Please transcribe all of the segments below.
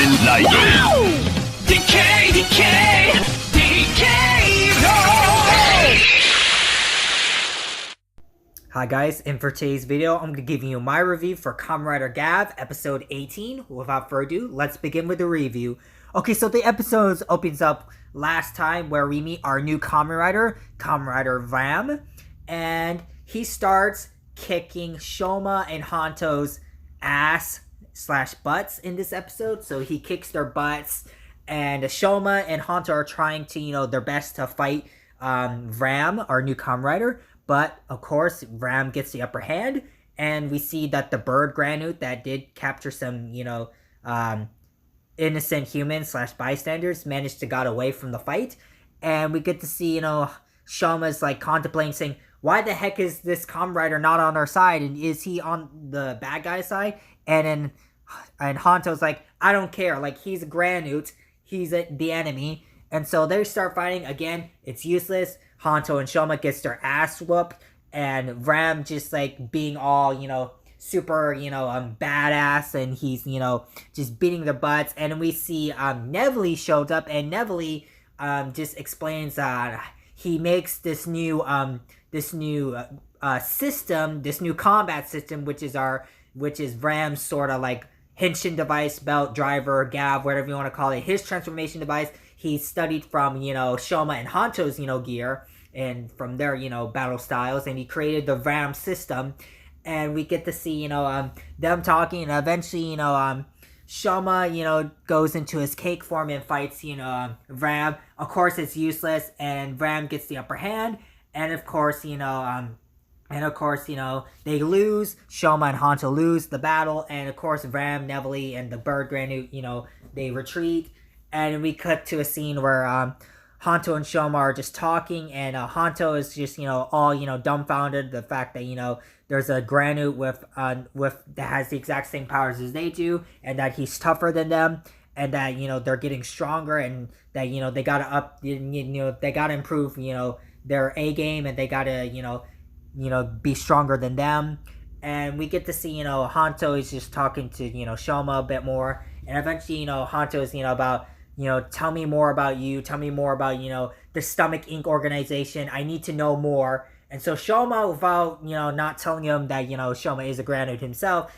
Light. Decay, decay, decay. Hi guys, and for today's video, I'm going to give you my review for Kamen Rider Gavv, episode 18. Without further ado, let's begin with the review. Okay, so the episode opens up last time where we meet our new Kamen Rider Vam, and he starts kicking Shoma and Hanto's ass/butts in this episode. So he kicks their butts, and Shoma and Hanto are trying to, their best to fight Vam, our new Kamen Rider. But, of course, Ram gets the upper hand, and we see that the bird Granute that did capture some, innocent humans/bystanders managed to got away from the fight. And we get to see, Shoma's, contemplating, saying, why the heck is this Kamen Rider not on our side? And is he on the bad guy's side? And Hanto's like, I don't care. He's a Granute. He's the enemy. And so they start fighting. Again, it's useless. Hanto and Shoma gets their ass whooped, and Ram just being all super badass, and he's just beating their butts. And we see Neville shows up, and Neville just explains he makes this new system, this new combat system, which is Ram's sort of Henshin device, belt driver, Gavv, whatever you want to call it, his transformation device. He studied from, Shoma and Hanto's, gear, and from their, battle styles, and he created the Ram system. And we get to see, them talking, and eventually, Shoma, goes into his cake form and fights, Ram. Of course, it's useless, and Ram gets the upper hand, and of course, they lose. Shoma and Hanto lose the battle, and of course, Ram, Neville, and the bird Granute, they retreat. And we cut to a scene where Hanto and Shoma are just talking, and Hanto is just all dumbfounded the fact that there's a Granute with that has the exact same powers as they do, and that he's tougher than them, and that they're getting stronger, and that they gotta they gotta improve their A game, and they gotta be stronger than them. And we get to see Hanto is just talking to Shoma a bit more, and eventually Hanto is about tell me more about you. Tell me more about, the Stomach Inc. organization. I need to know more. And so Shoma, without, not telling him that, Shoma is a Granite himself,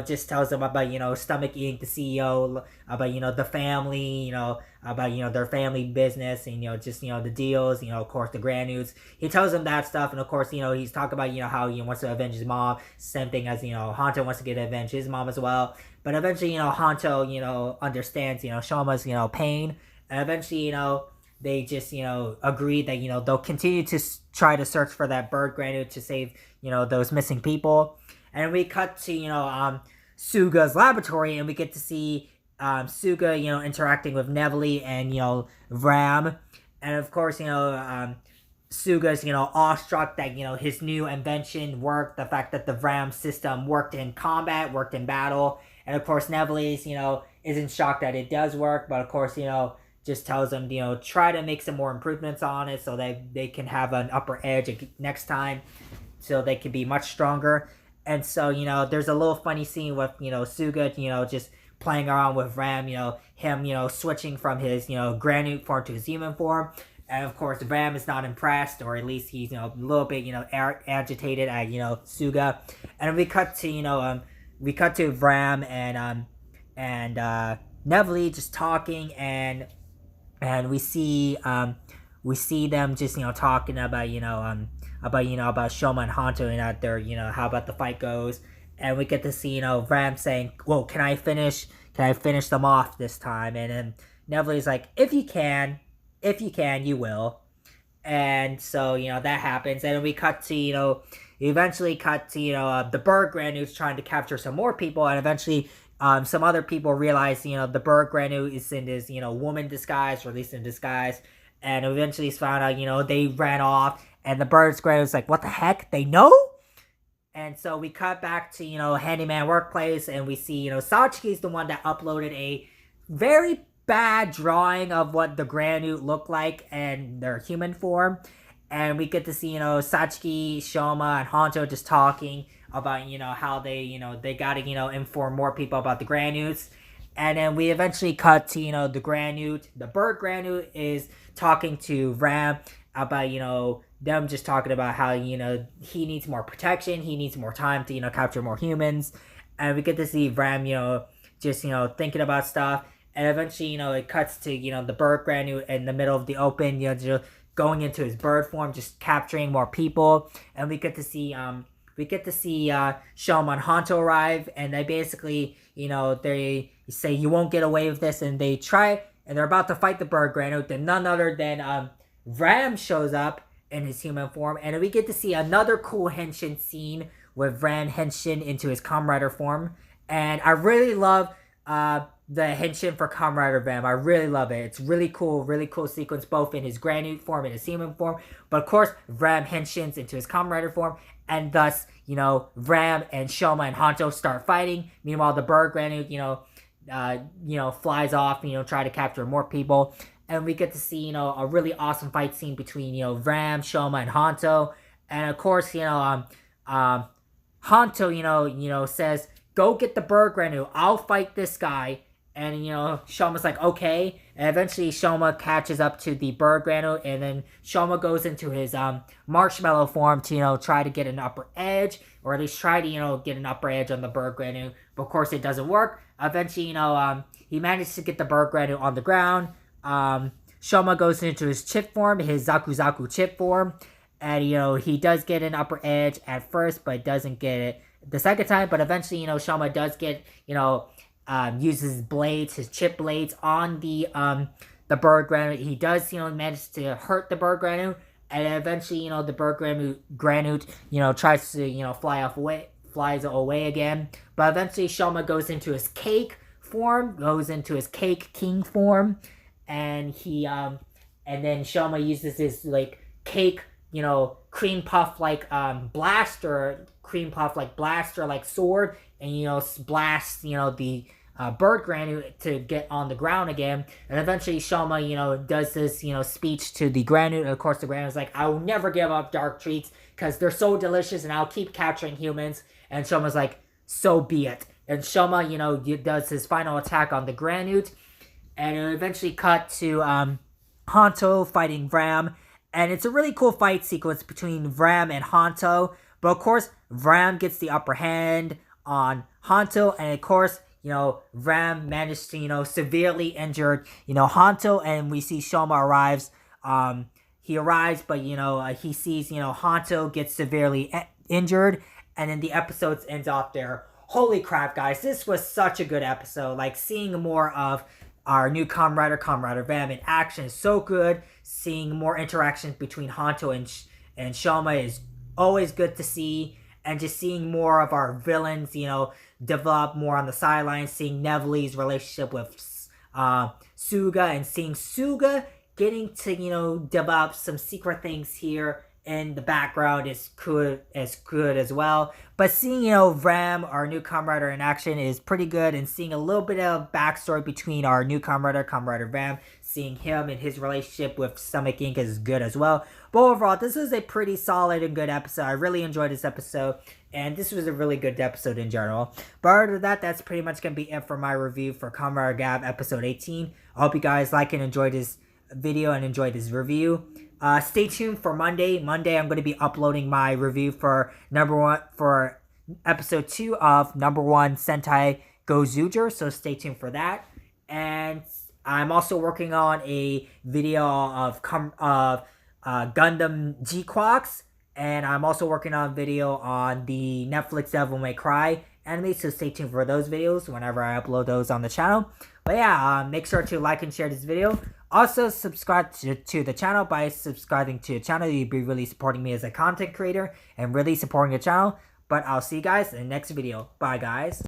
just tells him about, Stomach Inc., the CEO, about, the family, about, their family business, and, just, the deals, of course, the Granutes. He tells him that stuff, and, of course, he's talking about, how he wants to avenge his mom. Same thing as, Hanto wants to get avenge his mom as well. But eventually, Hanto, understands, Shoma's, pain. And eventually, they just, agree that, they'll continue to try to search for that bird Granute to save, those missing people. And we cut to, Suga's laboratory, and we get to see Suga, interacting with Neville and, Ram. And, of course, Suga's, awestruck that, his new invention worked. The fact that the Ram system worked in combat, worked in battle. And, of course, Neville's, isn't shocked that it does work. But, of course, just tells them, try to make some more improvements on it so that they can have an upper edge next time. So they can be much stronger. And so, there's a little funny scene with, Suga, just playing around with Ram, him, switching from his, Granute form to his human form. And, of course, Ram is not impressed, or at least he's, a little bit, agitated at, Suga. And we cut to Ram and Neville just talking, and we see them just talking about about Shoma and Hanto, and out there how about the fight goes. And we get to see Ram saying, well, can I finish them off this time? And then Neville's like, if you can you will. And so that happens, and then we cut to eventually cut to the bird Granute trying to capture some more people, and eventually some other people realize the bird Granute is in this woman disguise, or at least in disguise, and eventually it's found out they ran off, and the bird's Granute's like, what the heck, they know? And so we cut back to Handyman Workplace, and we see Satsuki's the one that uploaded a very bad drawing of what the Granute looked like and their human form. And we get to see, Satsuki, Shoma, and Hanto just talking about, how they, they gotta, inform more people about the Granutes. And then we eventually cut to, the Granute. The bird Granute is talking to Ram about, them just talking about how, he needs more protection. He needs more time to, capture more humans. And we get to see Ram, just, thinking about stuff. And eventually, it cuts to, the bird Granute in the middle of the open, just going into his bird form, just capturing more people. And we get to see, Shoma and Hanto arrive, and they basically, they say you won't get away with this, and they try, and they're about to fight the bird Granite, and none other than Ram shows up in his human form, and we get to see another cool henshin scene with Ram henshin into his Comrade form, and I really love the henshin for Comrade Ram. I really love it. It's really cool sequence, both in his Granute form and his human form, but of course Ram henshins into his Comrade form, and thus, Ram and Shoma and Hanto start fighting. Meanwhile, the bird Granute, flies off, try to capture more people. And we get to see, a really awesome fight scene between, Ram, Shoma, and Hanto. And of course, Hanto, says, go get the bird Granute. I'll fight this guy. And, Shoma's like, okay. And eventually Shoma catches up to the bird Granite. And then Shoma goes into his marshmallow form to, try to get an upper edge. Or at least try to, get an upper edge on the bird Granite. But of course it doesn't work. Eventually, he manages to get the bird Granite on the ground. Shoma goes into his chip form, his Zaku Zaku chip form. And, he does get an upper edge at first, but doesn't get it the second time. But eventually, Shoma does get, uses blades, his chip blades on the bird Granite. He does, manage to hurt the bird Granite, and eventually, the bird Granite, tries to, flies away again. But eventually, Shoma goes into his cake form, goes into his cake king form, and he, and then Shoma uses his cake, cream puff blaster, sword, and blasts the bird Granite to get on the ground again. And eventually Shoma does this speech to the Granite. Of course the Granite is like, I will never give up dark treats because they're so delicious and I'll keep capturing humans. And Shoma's like, so be it. And Shoma does his final attack on the Granite, and it eventually cut to Hanto fighting Ram. And it's a really cool fight sequence between Ram and Hanto. But of course, Ram gets the upper hand on Hanto. And of course, Ram managed to, severely injured, Hanto. And we see Shoma arrives. He arrives, but, he sees, Hanto gets severely injured. And then the episode ends off there. Holy crap, guys. This was such a good episode. Seeing more of our new Comrade Ram in action is so good. Seeing more interactions between Hanto and Shoma is always good to see. And just seeing more of our villains, develop more on the sidelines. Seeing Neville's relationship with Suga, and seeing Suga getting to, develop some secret things here in the background is good as well. But seeing, Ram, our new Comrade in action is pretty good, and seeing a little bit of backstory between our new Comrade Ram, seeing him and his relationship with Stomach Inc. is good as well. But overall, this is a pretty solid and good episode. I really enjoyed this episode, and this was a really good episode in general. But other than that, that's pretty much going to be it for my review for Comrade Gavv episode 18. I hope you guys like and enjoyed this video and enjoyed this review. Stay tuned for Monday. Monday, I'm going to be uploading my review for episode 2 of number 1 Sentai Gozuger, so stay tuned for that. And I'm also working on a video of Gundam G-Quox, and I'm also working on a video on the Netflix Devil May Cry anime, so stay tuned for those videos whenever I upload those on the channel. But yeah, make sure to like and share this video. Also, subscribe to the channel. By subscribing to the channel, you'll be really supporting me as a content creator and really supporting the channel. But I'll see you guys in the next video. Bye, guys.